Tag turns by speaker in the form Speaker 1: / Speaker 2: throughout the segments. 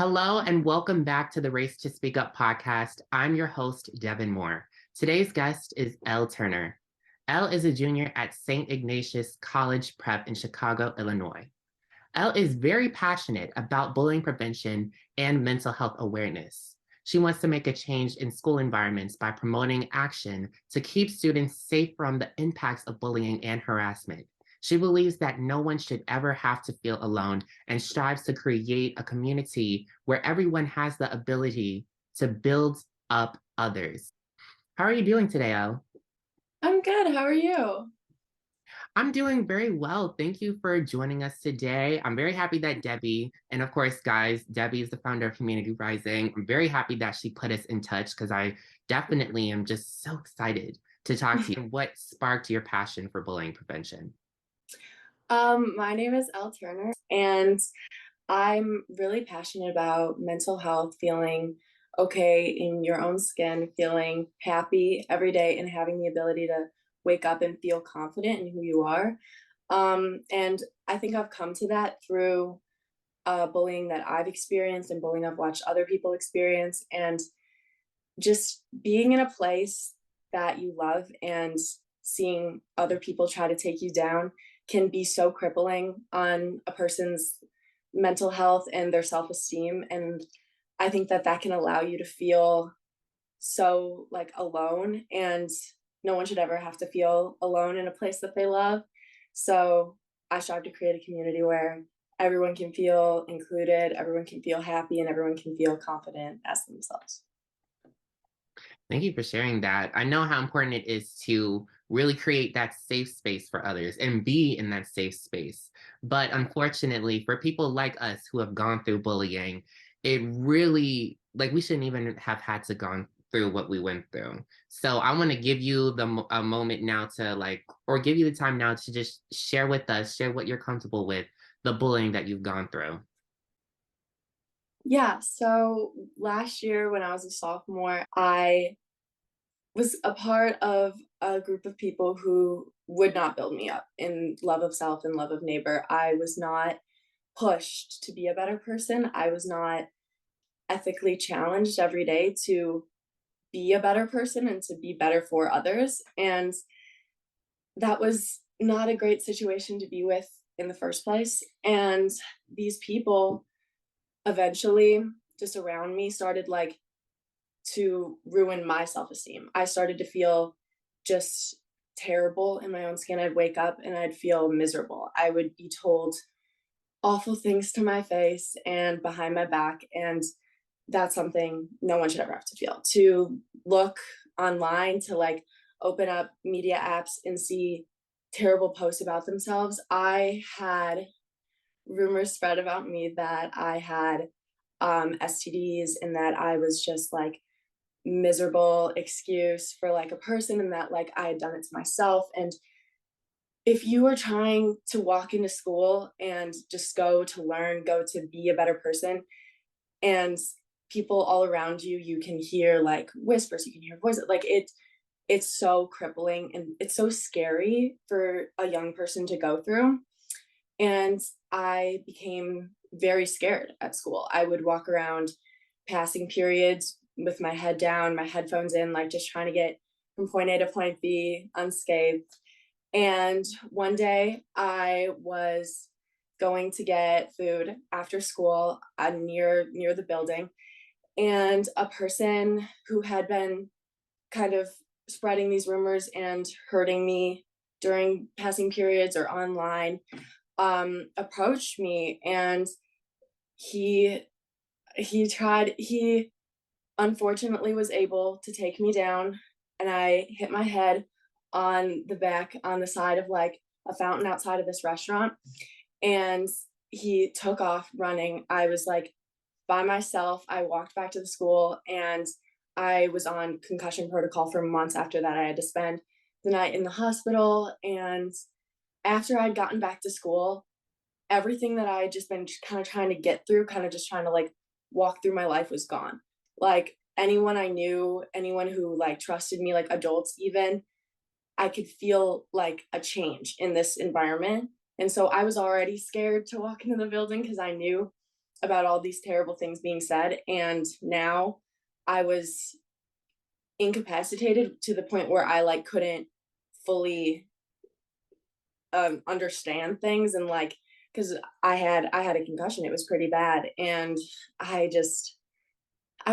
Speaker 1: Hello and welcome back to the Race to Speak Up podcast. I'm your host, Devin Moore. Today's guest is Elle Turner. Elle is a junior at St. Ignatius College Prep in Chicago, Illinois. Elle is very passionate about bullying prevention and mental health awareness. She wants to make a change in school environments by promoting action to keep students safe from the impacts of bullying and harassment. She believes that no one should ever have to feel alone and strives to create a community where everyone has the ability to build up others. How are you doing today, Elle?
Speaker 2: I'm good. How are you?
Speaker 1: I'm doing very well. Thank you for joining us today. I'm very happy that Debbie, and of course, guys, Debbie is the founder of Community Rising. I'm very happy that she put us in touch because I definitely am just so excited to talk to you. What sparked your passion for bullying prevention?
Speaker 2: My name is Elle Turner, and I'm really passionate about mental health, feeling okay in your own skin, feeling happy every day, and having the ability to wake up and feel confident in who you are. And I think I've come to that through bullying that I've experienced and bullying I've watched other people experience, and just being in a place that you love and seeing other people try to take you down can be so crippling on a person's mental health and their self-esteem. And I think that that can allow you to feel so like alone, and no one should ever have to feel alone in a place that they love. So I strive to create a community where everyone can feel included, everyone can feel happy, and everyone can feel confident as themselves.
Speaker 1: Thank you for sharing that. I know how important it is to really create that safe space for others and be in that safe space. But unfortunately, for people like us who have gone through bullying, it really, like, we shouldn't even have had to gone through what we went through. So I want to give you a moment now to like, or give you the time now to just share with us, share what you're comfortable with, the bullying that you've gone through.
Speaker 2: Yeah, so last year when I was a sophomore, I was a part of a group of people who would not build me up in love of self and love of neighbor. I was not pushed to be a better person. I was not ethically challenged every day to be a better person and to be better for others. And that was not a great situation to be with in the first place. And these people eventually just around me started like to ruin my self-esteem. I started to feel just terrible in my own skin. I'd wake up and I'd feel miserable. I would be told awful things to my face and behind my back, and that's something no one should ever have to feel. To look online, to like open up media apps and see terrible posts about themselves. I had rumors spread about me that I had STDs and that I was just like miserable excuse for like a person, and that like I had done it to myself. And if you are trying to walk into school and just go to learn, go to be a better person, and people all around you, you can hear like whispers, you can hear voices, like it's so crippling and it's so scary for a young person to go through. And I became very scared at school. I would walk around passing periods with my head down, my headphones in, like just trying to get from point A to point B unscathed. And one day I was going to get food after school near the building, and a person who had been kind of spreading these rumors and hurting me during passing periods or online approached me, and he he unfortunately was able to take me down, and I hit my head on the side of like a fountain outside of this restaurant, and he took off running. I was like by myself. I walked back to the school, and I was on concussion protocol for months after that. I had to spend the night in the hospital, and after I'd gotten back to school, everything that I had just been kind of trying to get through, kind of just trying to like walk through my life was gone. Like anyone I knew, anyone who like trusted me, like adults even, I could feel like a change in this environment. And so I was already scared to walk into the building because I knew about all these terrible things being said. And now I was incapacitated to the point where I like couldn't fully understand things, and like, because I had a concussion, it was pretty bad, and I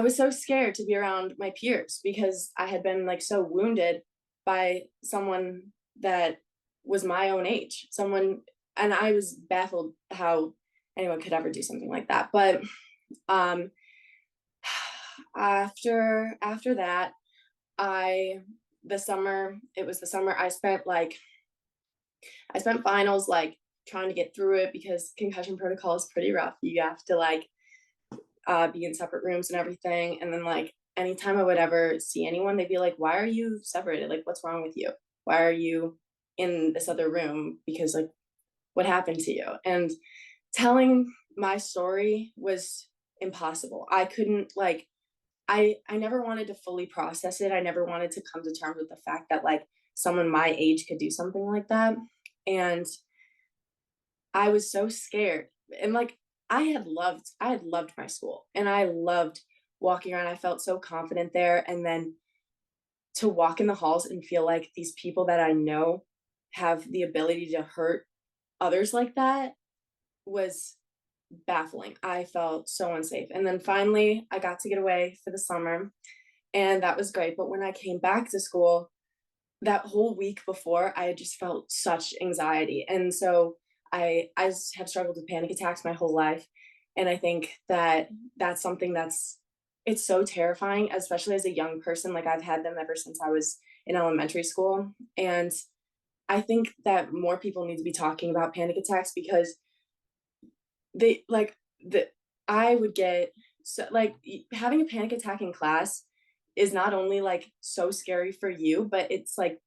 Speaker 2: was so scared to be around my peers because I had been like so wounded by someone that was my own age, someone, and I was baffled how anyone could ever do something like that. But um after that, I the summer, it was the summer I spent finals like trying to get through it because concussion protocol is pretty rough. You have to like be in separate rooms and everything. And then like anytime I would ever see anyone, they'd be like, "Why are you separated? Like, what's wrong with you? Why are you in this other room? Because like, what happened to you?" And telling my story was impossible. I couldn't like I never wanted to fully process it. I never wanted to come to terms with the fact that like someone my age could do something like that. And I was so scared. And like I had loved my school and I loved walking around. I felt so confident there. And then to walk in the halls and feel like these people that I know have the ability to hurt others like that was baffling. I felt so unsafe. And then finally I got to get away for the summer, and that was great. But when I came back to school, that whole week before, I had just felt such anxiety. And so I have struggled with panic attacks my whole life. And I think that that's something that's it's so terrifying, especially as a young person. Like I've had them ever since I was in elementary school. And I think that more people need to be talking about panic attacks because they like the I would get so like having a panic attack in class is not only like so scary for you, but it's like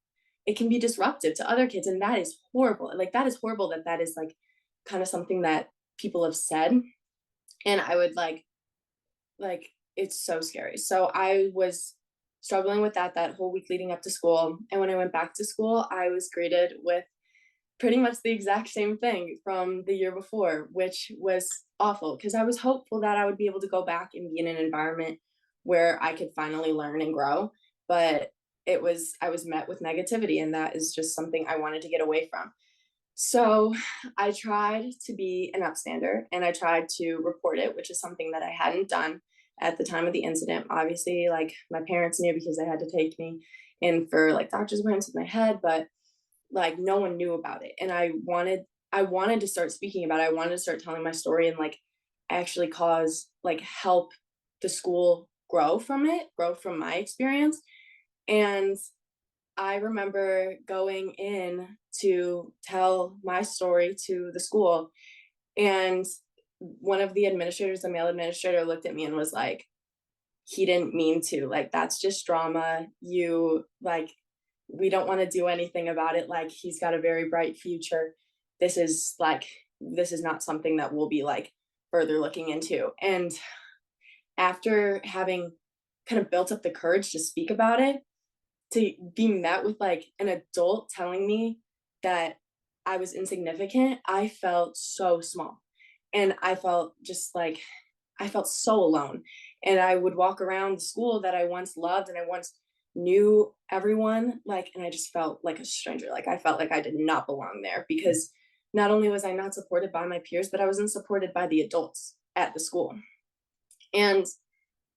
Speaker 2: it can be disruptive to other kids, and that is horrible. Like that is horrible that that is like kind of something that people have said, and I would like it's so scary. So I was struggling with that whole week leading up to school, and when I went back to school, I was greeted with pretty much the exact same thing from the year before, which was awful because I was hopeful that I would be able to go back and be in an environment where I could finally learn and grow. But I was met with negativity, and that is just something I wanted to get away from. So I tried to be an upstander and I tried to report it, which is something that I hadn't done at the time of the incident. Obviously, like my parents knew because they had to take me in for like doctor's appointments with my head, but like no one knew about it. And I wanted to start speaking about it. I wanted to start telling my story and like actually cause like help the school grow from my experience. And I remember going in to tell my story to the school, and one of the administrators, the male administrator, looked at me and was like, "He didn't mean to. Like, that's just drama. You like, we don't want to do anything about it. Like, he's got a very bright future. This is like, this is not something that we'll be like further looking into." And after having kind of built up the courage to speak about it, to be met with like an adult telling me that I was insignificant, I felt so small. And I felt just like I felt so alone. And I would walk around the school that I once loved and I once knew everyone, like, and I just felt like a stranger. Like I felt like I did not belong there because not only was I not supported by my peers, but I wasn't supported by the adults at the school. And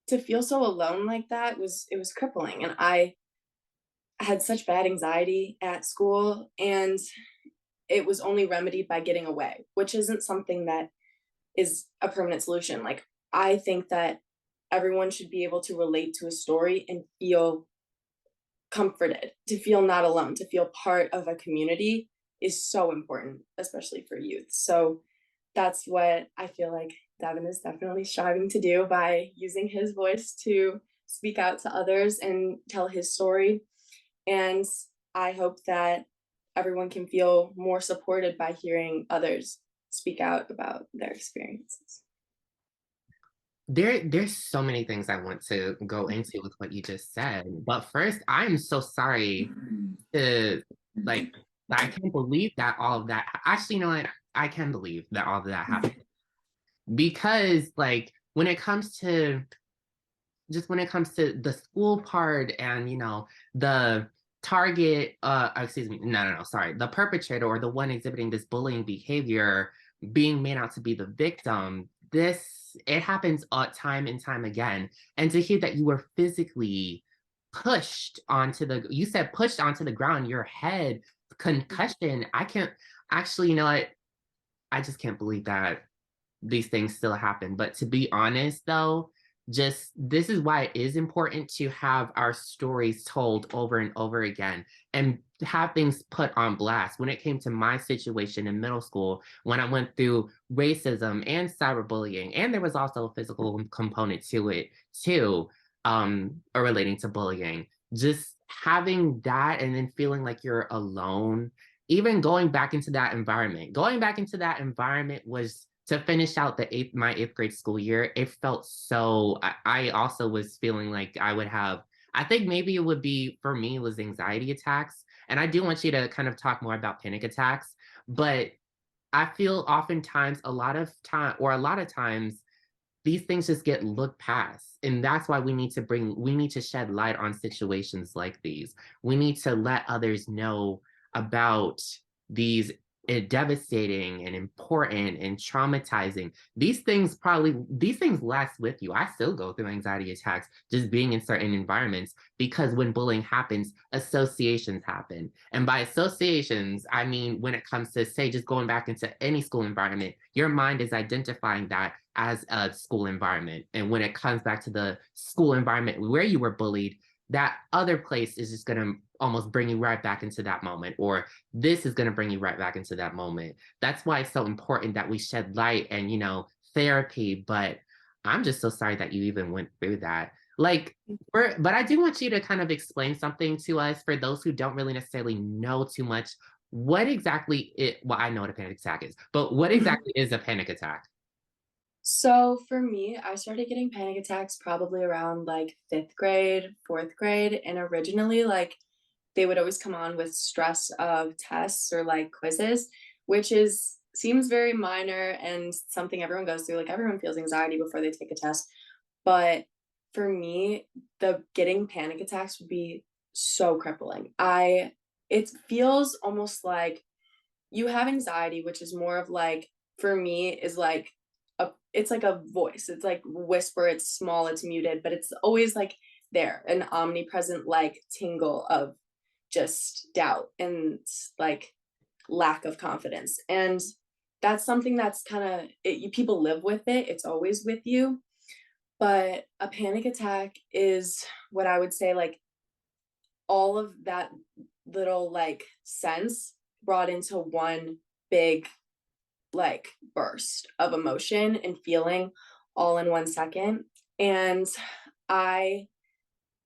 Speaker 2: to feel so alone like that was it was crippling. And I had such bad anxiety at school, and it was only remedied by getting away, which isn't something that is a permanent solution. Like, I think that everyone should be able to relate to a story and feel comforted, to feel not alone, to feel part of a community is so important, especially for youth. So that's what I feel like Devin is definitely striving to do by using his voice to speak out to others and tell his story. And I hope that everyone can feel more supported by hearing others speak out about their experiences.
Speaker 1: There's so many things I want to go into with what you just said. But first, I'm so sorry to like I can't believe that all of that actually, you know what? I can believe that all of that happened. because like when it comes to the school part and the target excuse me, no, sorry, the perpetrator or the one exhibiting this bullying behavior being made out to be the victim, this it happens time and time again. And to hear that you were physically pushed onto the you said pushed onto the ground, your head concussion, I can't actually, what, I just can't believe that these things still happen. But to be honest, though, just this is why it is important to have our stories told over and over again and have things put on blast. When it came to my situation in middle school, when I went through racism and cyberbullying, and there was also a physical component to it too, or relating to bullying, just having that and then feeling like you're alone, even going back into that environment was to finish out my eighth grade school year. It felt so. I also was feeling like I would have. I think maybe it would be for me was anxiety attacks, and I do want you to kind of talk more about panic attacks. But I feel oftentimes a lot of times these things just get looked past, and that's why we need to shed light on situations like these. We need to let others know about these devastating and important and traumatizing. These things last with you. I still go through anxiety attacks just being in certain environments, because when bullying happens, associations happen. And by associations, I mean when it comes to, say, just going back into any school environment, your mind is identifying that as a school environment. And when it comes back to the school environment where you were bullied, that other place is just going to almost bring you right back into that moment, or this is going to bring you right back into that moment. That's why it's so important that we shed light and, therapy. But I'm just so sorry that you even went through that. Like, but I do want you to kind of explain something to us for those who don't really necessarily know too much. What exactly well, I know what a panic attack is, but what exactly is a panic attack?
Speaker 2: So for me, I started getting panic attacks probably around like fifth grade, fourth grade. And originally, like, they would always come on with stress of tests or like quizzes, which is seems very minor and something everyone goes through. Like, everyone feels anxiety before they take a test. But for me, the getting panic attacks would be so crippling. It feels almost like you have anxiety, which is more of like, for me, is like it's like a voice. It's like whisper, it's small, it's muted, but it's always like there, an omnipresent like tingle of just doubt and like lack of confidence. And that's something that's kind of people live with it. It's always with you. But a panic attack is what I would say, like, all of that little like sense brought into one big like burst of emotion and feeling all in 1 second. And I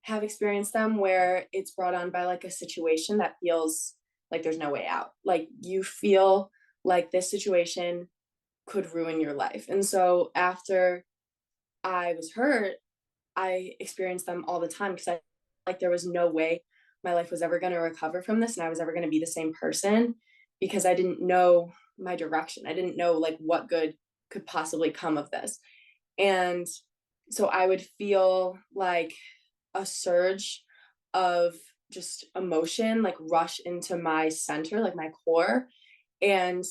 Speaker 2: have experienced them where it's brought on by like a situation that feels like there's no way out. Like, you feel like this situation could ruin your life. And so after I was hurt, I experienced them all the time because I like there was no way my life was ever going to recover from this and I was ever going to be the same person, because I didn't know my direction. I didn't know like what good could possibly come of this. And so I would feel like a surge of just emotion like rush into my center, like my core. And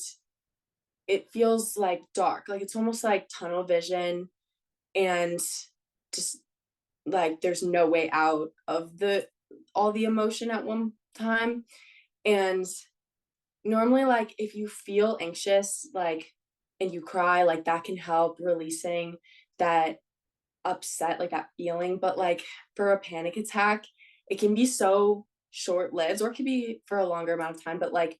Speaker 2: it feels like dark, like it's almost like tunnel vision, and just like there's no way out of the all the emotion at one time. And normally, like, if you feel anxious, like, and you cry, like, that can help releasing that upset, like, that feeling. But, like, for a panic attack, it can be so short-lived, or it could be for a longer amount of time, but, like,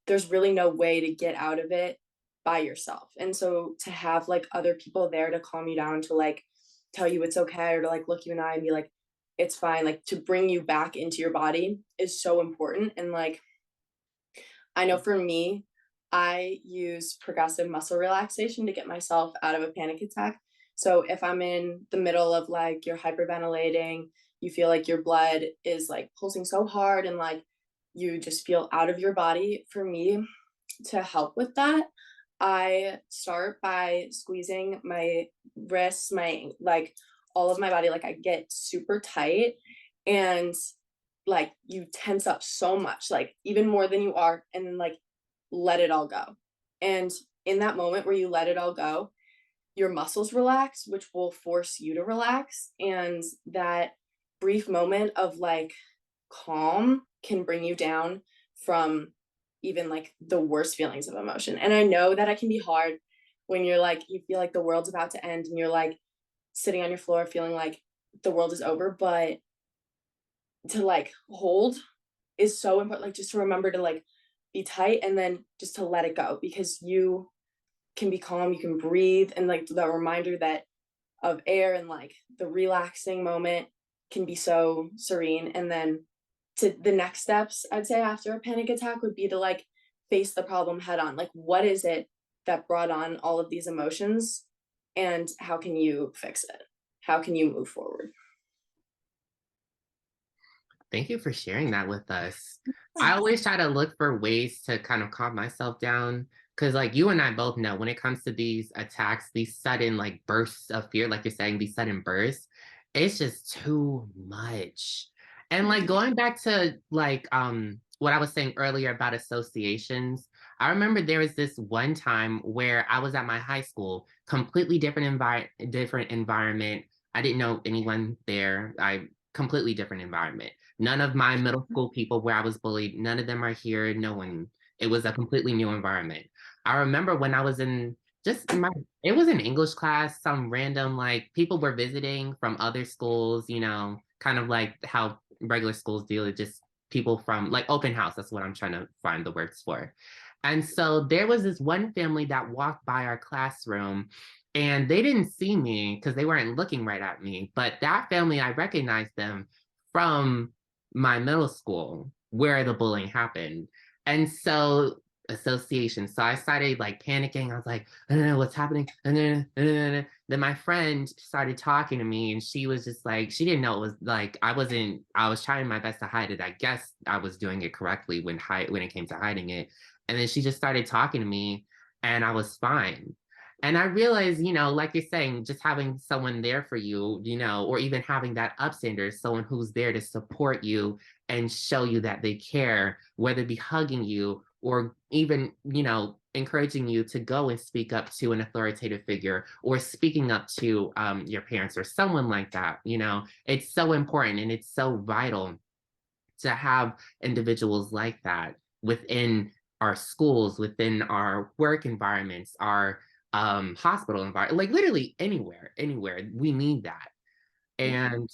Speaker 2: there's really no way to get out of it by yourself. And so to have, like, other people there to calm you down, to, like, tell you it's okay, or to, like, look you in the eye and be like, "It's fine," like, to bring you back into your body is so important. And, like, I know for me, I use progressive muscle relaxation to get myself out of a panic attack. So if I'm in the middle of like you're hyperventilating, you feel like your blood is like pulsing so hard and like you just feel out of your body, for me to help with that, I start by squeezing my wrists, my like all of my body, like I get super tight and like you tense up so much, like even more than you are, and then like let it all go. And in that moment where you let it all go, your muscles relax, which will force you to relax. And that brief moment of like calm can bring you down from even like the worst feelings of emotion. And I know that it can be hard when you're like, you feel like the world's about to end and you're like sitting on your floor feeling like the world is over. But to like hold is so important. Like just to remember to like be tight and then just to let it go because you can be calm, you can breathe, and like the reminder that of air and like the relaxing moment can be so serene. And then to the next steps, I'd say after a panic attack would be to like face the problem head on. Like, what is it that brought on all of these emotions? And how can you fix it? How can you move forward?
Speaker 1: Thank you for sharing that with us. I
Speaker 2: Yeah.
Speaker 1: always try to look for ways to kind of calm myself down because, like, you and I both know when it comes to these attacks, these sudden, like, bursts of fear, like you're saying, these sudden bursts, it's just too much. And, like, going back to, like, what I was saying earlier about associations, I remember there was this one time where I was at my high school, completely different environment. I didn't know anyone there. I completely different environment. None of my middle school people where I was bullied, none of them are here. No one. It was a completely new environment. I remember when I was in just my, it was an English class, some random like people were visiting from other schools, kind of like how regular schools do it, just people from like open house. That's what I'm trying to find the words for. And so there was this one family that walked by our classroom and they didn't see me because they weren't looking right at me. But that family, I recognized them from my middle school where the bullying happened. And so association. So I started like panicking. I was like, I don't know what's happening. Then my friend started talking to me and she was just like, she didn't know it was like I was trying my best to hide it. I guess I was doing it correctly when it came to hiding it. And then she just started talking to me and I was fine. And I realized, like you're saying, just having someone there for you, or even having that upstander, someone who's there to support you and show you that they care, whether it be hugging you or even, encouraging you to go and speak up to an authoritative figure or speaking up to your parents or someone like that. It's so important and it's so vital to have individuals like that within our schools, within our work environments, our hospital environment, like literally anywhere, we need that.
Speaker 2: Yeah.
Speaker 1: And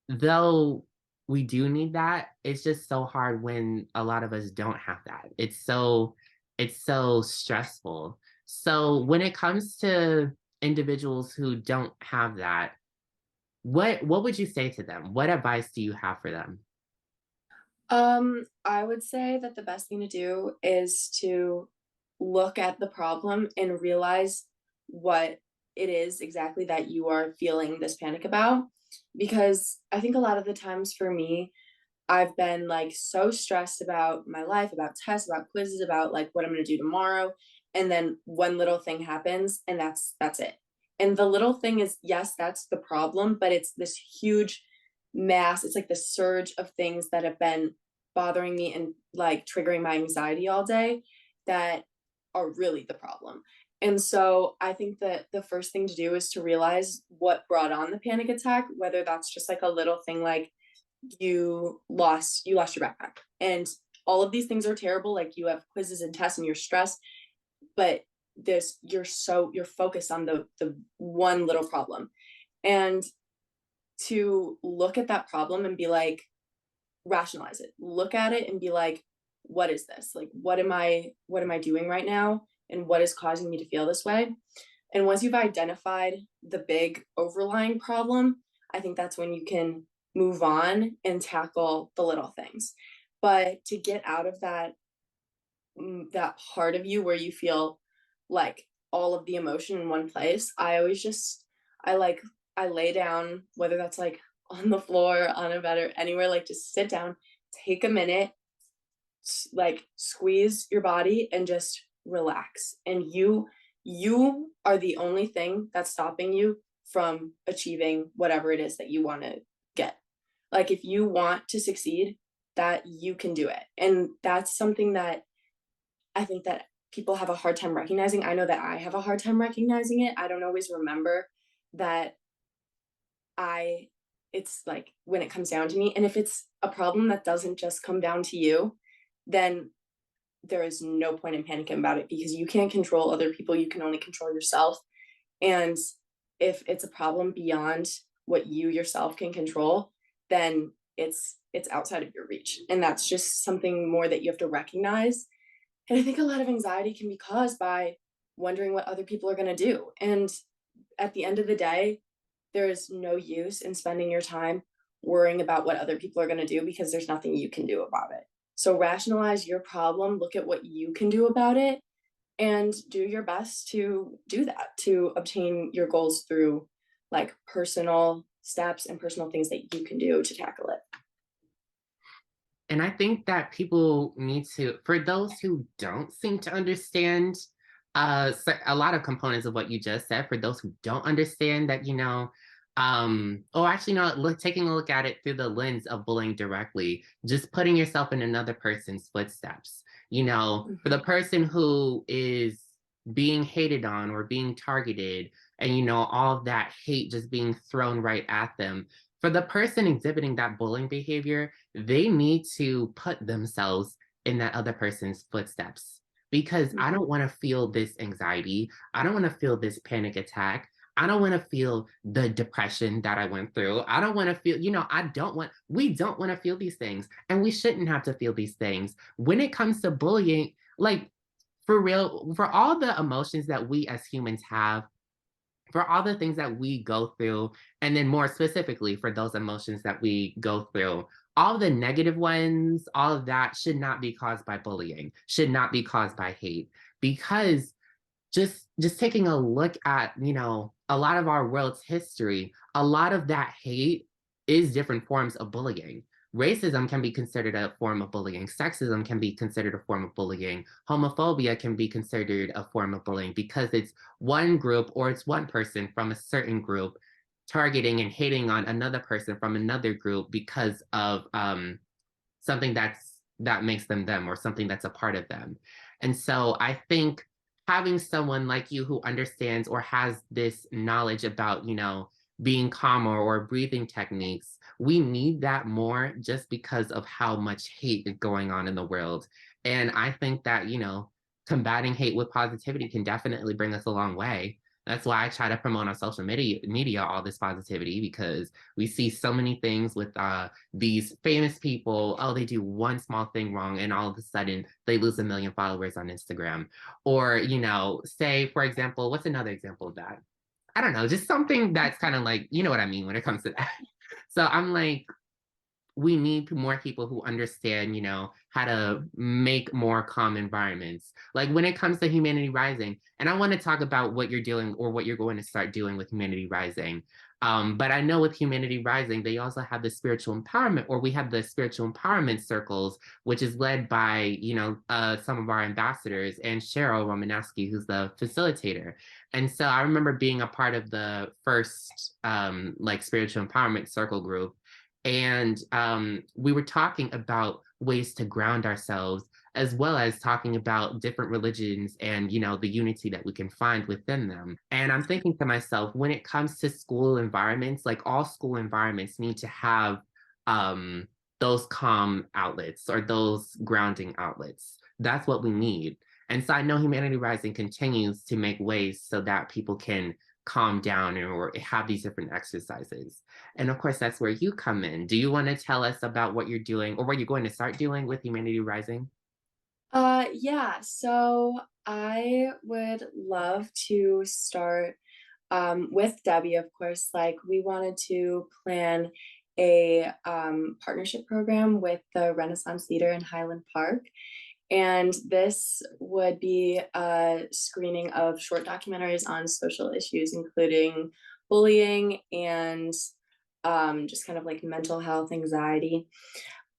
Speaker 1: though we do need that, it's just so hard when a lot of us don't have that. It's so stressful. So when it comes to individuals who don't have that, what would you say to them? What advice do you have for them?
Speaker 2: I would say that the best thing to do is to look at the problem and realize what it is exactly that you are feeling this panic about. Because I think a lot of the times for me, I've been like so stressed about my life, about tests, about quizzes, about like what I'm gonna do tomorrow. And then one little thing happens and that's it. And the little thing is, yes, that's the problem, but it's this huge mass. It's like the surge of things that have been bothering me and like triggering my anxiety all day that are really the problem. And so I think that the first thing to do is to realize what brought on the panic attack, whether that's just like a little thing like you lost your backpack. And all of these things are terrible. Like you have quizzes and tests and you're stressed, but you're focused on the one little problem. And to look at that problem and be like, rationalize it. Look at it and be like, what is this? Like what am I doing right now? And what is causing me to feel this way? And once you've identified the big overlying problem, I think that's when you can move on and tackle the little things. But to get out of that part of you where you feel like all of the emotion in one place, I always just I like I lay down, whether that's like on the floor, on a bed, or anywhere, like just sit down, take a minute, like squeeze your body and just relax. And you are the only thing that's stopping you from achieving whatever it is that you want to get. Like if you want to succeed, that you can do it. And that's something that I think that people have a hard time recognizing. I know that I have a hard time recognizing it. I don't always remember that I it's like when it comes down to me, and if it's a problem that doesn't just come down to you, then there is no point in panicking about it because you can't control other people, you can only control yourself. And if it's a problem beyond what you yourself can control, then it's outside of your reach. And that's just something more that you have to recognize. And I think a lot of anxiety can be caused by wondering what other people are going to do. And at the end of the day, there is no use in spending your time worrying about what other people are going to do because there's nothing you can do about it. So rationalize your problem, look at what you can do about it, and do your best to do that, to obtain your goals through like personal steps and personal things that you can do to tackle it.
Speaker 1: And I think that people need to, for those who don't seem to understand a lot of components of what you just said, for those who don't understand that, or actually, no, taking a look at it through the lens of bullying directly, just putting yourself in another person's footsteps, for the
Speaker 2: Mhm.
Speaker 1: person who is being hated on or being targeted, and, all of that hate just being thrown right at them. For the person exhibiting that bullying behavior, they need to put themselves in that other person's footsteps because I
Speaker 2: Mhm.
Speaker 1: don't want to feel this anxiety. I don't want to feel this panic attack. I don't want to feel the depression that I went through. I don't want to feel, we don't want to feel these things and we shouldn't have to feel these things. When it comes to bullying, like for real, for all the emotions that we as humans have, for all the things that we go through, and then more specifically for those emotions that we go through, all the negative ones, all of that should not be caused by bullying, should not be caused by hate. Because just taking a look at, a lot of our world's history, a lot of that hate is different forms of bullying. Racism can be considered a form of bullying. Sexism can be considered a form of bullying. Homophobia can be considered a form of bullying because it's one group or it's one person from a certain group targeting and hating on another person from another group because of something that makes them them or something that's a part of them. And so I think having someone like you who understands or has this knowledge about, being calmer or breathing techniques, we need that more just because of how much hate is going on in the world. And I think that, combating hate with positivity can definitely bring us a long way. That's why I try to promote on social media all this positivity because we see so many things with these famous people. Oh, they do one small thing wrong and all of a sudden they lose 1 million followers on Instagram. Or, say, for example, what's another example of that? I don't know, just something that's kind of like, you know what I mean when it comes to that. So I'm like, we need more people who understand, how to make more calm environments. Like when it comes to Humanity Rising, and I want to talk about what you're doing or what you're going to start doing with Humanity Rising. But I know with Humanity Rising, they also have the spiritual empowerment, or we have the spiritual empowerment circles, which is led by, some of our ambassadors and Cheryl Romanowski, who's the facilitator. And so I remember being a part of the first like spiritual empowerment circle group, and we were talking about ways to ground ourselves, as well as talking about different religions and, the unity that we can find within them. And I'm thinking to myself, when it comes to school environments, like all school environments need to have um, those calm outlets or those grounding outlets. That's what we need. And so I know Humanity Rising continues to make ways so that people can calm down or have these different exercises. And of course, that's where you come in. Do you want to tell us about what you're doing or what you're going to start doing with Humanity Rising?
Speaker 2: Yeah, so I would love to start with Debbie, of course. Like, we wanted to plan a partnership program with the Renaissance Theater in Highland Park. And this would be a screening of short documentaries on social issues, including bullying and just kind of like mental health, anxiety.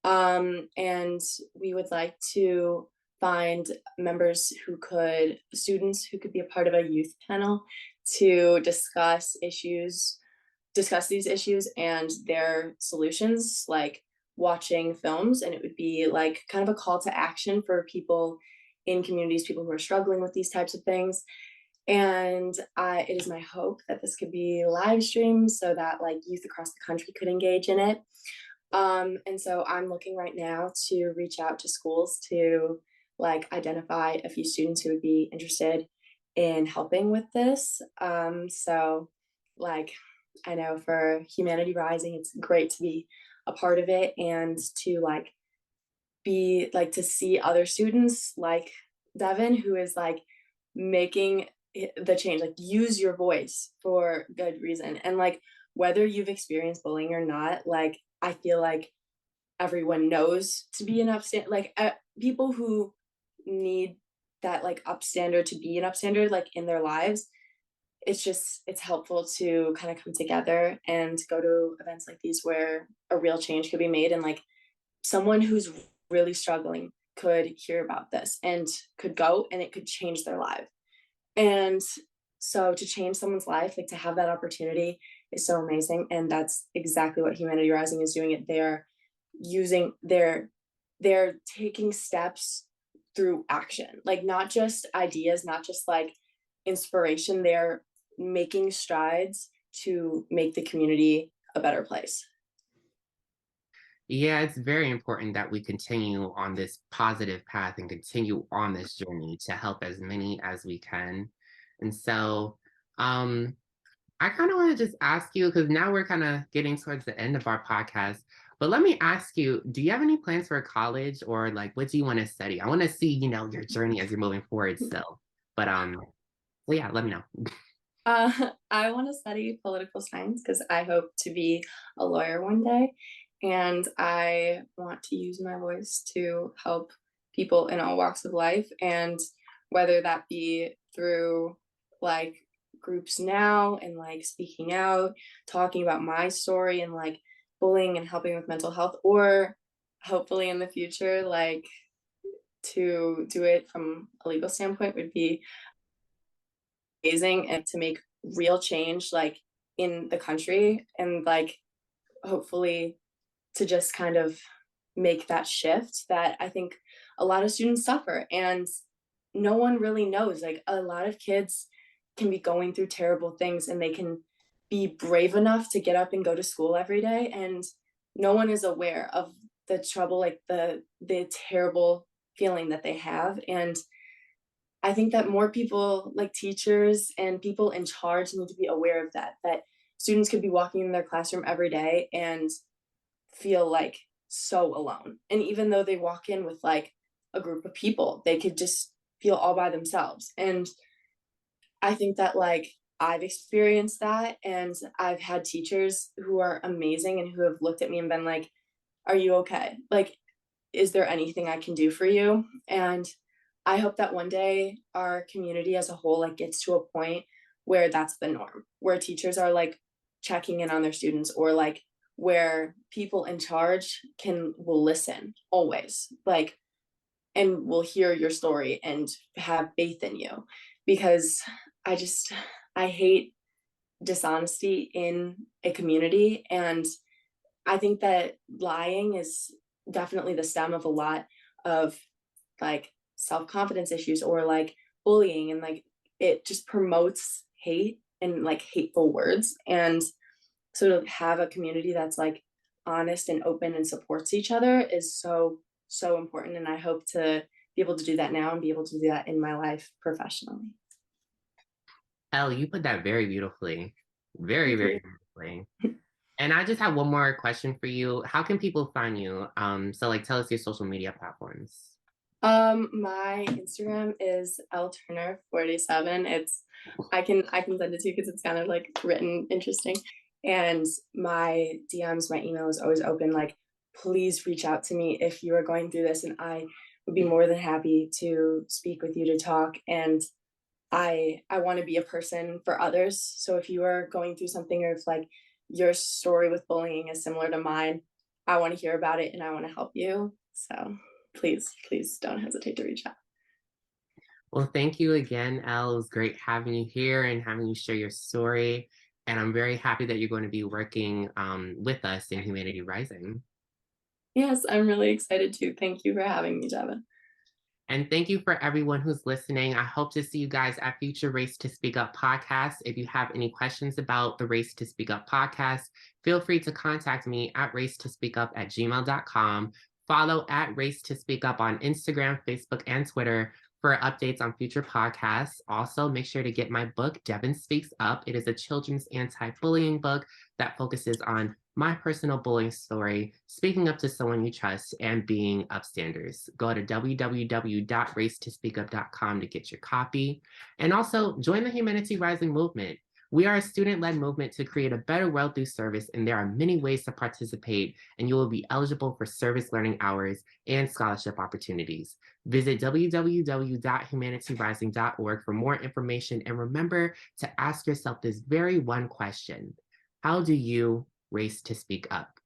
Speaker 2: And we would like to find students who could be a part of a youth panel to discuss these issues and their solutions, like watching films. And it would be like kind of a call to action for people in communities, people who are struggling with these types of things. And it is my hope that this could be live streamed so that like youth across the country could engage in it. And so I'm looking right now to reach out to schools to like identify a few students who would be interested in helping with this. So like I know for Humanity Rising, it's great to be a part of it and to like be like to see other students like Devin, who is like making the change, like use your voice for good reason. And like whether you've experienced bullying or not, like I feel like everyone knows to be an upstand like people who need that like upstander to be an upstander like in their lives. It's helpful to kind of come together and go to events like these where a real change could be made, and like someone who's really struggling could hear about this and could go and it could change their life. And so to change someone's life, like to have that opportunity is so amazing. And that's exactly what Humanity Rising is doing. It they're using they're taking steps through action, like not just ideas, not just like inspiration. They're making strides to make the community a better place.
Speaker 1: Yeah, it's very important that we continue on this positive path and continue on this journey to help as many as we can. And so, um, I kind of want to just ask you, because now we're kind of getting towards the end of our podcast, but let me ask you, do you have any plans for college, or like what do you want to study? I want to see, your journey as you're moving forward still. But so yeah, let me know.
Speaker 2: I want to study political science because I hope to be a lawyer one day. And I want to use my voice to help people in all walks of life. And whether that be through like groups now and like speaking out, talking about my story and like bullying and helping with mental health, or hopefully in the future, like to do it from a legal standpoint would be amazing, and to make real change like in the country, and like hopefully to just kind of make that shift that I think a lot of students suffer and no one really knows. Like a lot of kids can be going through terrible things and they can be brave enough to get up and go to school every day, and no one is aware of the trouble, like the terrible feeling that they have. And I think that more people, like teachers and people in charge, need to be aware of that, that students could be walking in their classroom every day and feel like so alone. And even though they walk in with like a group of people, they could just feel all by themselves. And I think that like I've experienced that, and I've had teachers who are amazing and who have looked at me and been like, "Are you okay? Like, is there anything I can do for you?" And I hope that one day our community as a whole like gets to a point where that's the norm, where teachers are like checking in on their students, or like where people in charge will listen always, like, and will hear your story and have faith in you. Because I just I hate dishonesty in a community, and I think that lying is definitely the stem of a lot of like self-confidence issues, or like bullying, and like it just promotes hate and like hateful words. And so to have a community that's like honest and open and supports each other is so important, and I hope to be able to do that now and be able to do that in my life professionally.
Speaker 1: Elle, you put that very beautifully, very,
Speaker 2: Thank
Speaker 1: very
Speaker 2: you.
Speaker 1: beautifully. And I just have one more question for you. How can people find you? So like tell us your social media platforms.
Speaker 2: My Instagram is Elle Turner 47. I can send it to you because it's kind of like written interesting. And my DMs, my email is always open. Like, please reach out to me if you are going through this, and I would be more than happy to speak with you, to talk. And I want to be a person for others. So if you are going through something, or if like your story with bullying is similar to mine, I want to hear about it and I want to help you. So please don't hesitate to reach out.
Speaker 1: Well, thank you again, Elle. It was great having you here and having you share your story. And I'm very happy that you're going to be working with us in Humanity Rising.
Speaker 2: Yes, I'm really excited too. Thank you for having me, Devin.
Speaker 1: And thank you for everyone who's listening. I hope to see you guys at future Race to Speak Up podcasts. If you have any questions about the Race to Speak Up podcast, feel free to contact me at racetospeakup@gmail.com. Follow at Race to Speak Up on Instagram, Facebook, and Twitter for updates on future podcasts. Also, make sure to get my book, Devin Speaks Up. It is a children's anti-bullying book that focuses on my personal bullying story, speaking up to someone you trust, and being upstanders. Go to www.racetospeakup.com to get your copy. And also join the Humanity Rising movement. We are a student-led movement to create a better world through service, and there are many ways to participate, and you will be eligible for service learning hours and scholarship opportunities. Visit www.humanityrising.org for more information, and remember to ask yourself this very one question: how do you race to speak up?